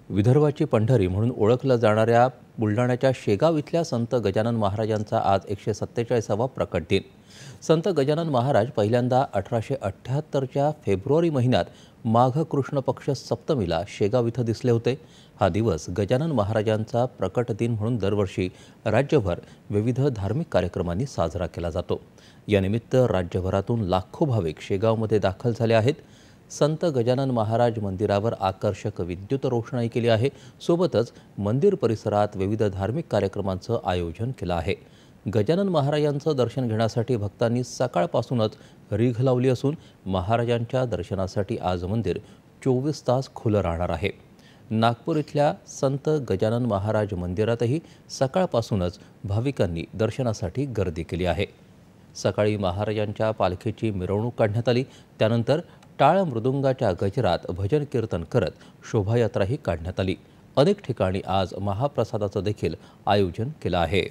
विदर्भाची पंढरी म्हणून ओळखलं जाणाऱ्या बुलढाण्याच्या शेगाव इथल्या संत गजानन महाराजांचा आज 147वा प्रकट दिन। संत गजानन महाराज पहिल्यांदा 1878च्या फेब्रुवारी महिन्यात माघ कृष्ण पक्ष सप्तमीला शेगाव इथं दिसले होते। हा दिवस गजानन महाराजांचा प्रकट दिन म्हणून दरवर्षी राज्यभर विविध धार्मिक कार्यक्रमांनी साजरा केला जातो। यानिमित्त राज्यभरातून लाखो भाविक शेगावमध्ये दाखल झाले आहेत। संत गजानन महाराज मंदिरावर आकर्षक विद्युत रोषणाई केली आहे। सोबतच मंदिर परिसरात विविध धार्मिक कार्यक्रमांचं आयोजन केलं आहे। गजानन महाराजांचं दर्शन घेण्यासाठी भक्तांनी सकाळपासूनच रीघ लावली असून महाराजांच्या दर्शनासाठी आज मंदिर 24 तास खुलं राहणार आहे। नागपूर इथल्या संत गजानन महाराज मंदिरातही सकाळपासूनच भाविकांनी दर्शनासाठी गर्दी केली आहे। सकाळी महाराजांच्या पालखीची मिरवणूक काढण्यात आली। त्यानंतर टाळ मृदुंगाच्या गजरात भजन कीर्तन करत शोभायात्राही काढण्यात आली। अनेक ठिकाणी आज महाप्रसादाचं देखील आयोजन केलं आहे।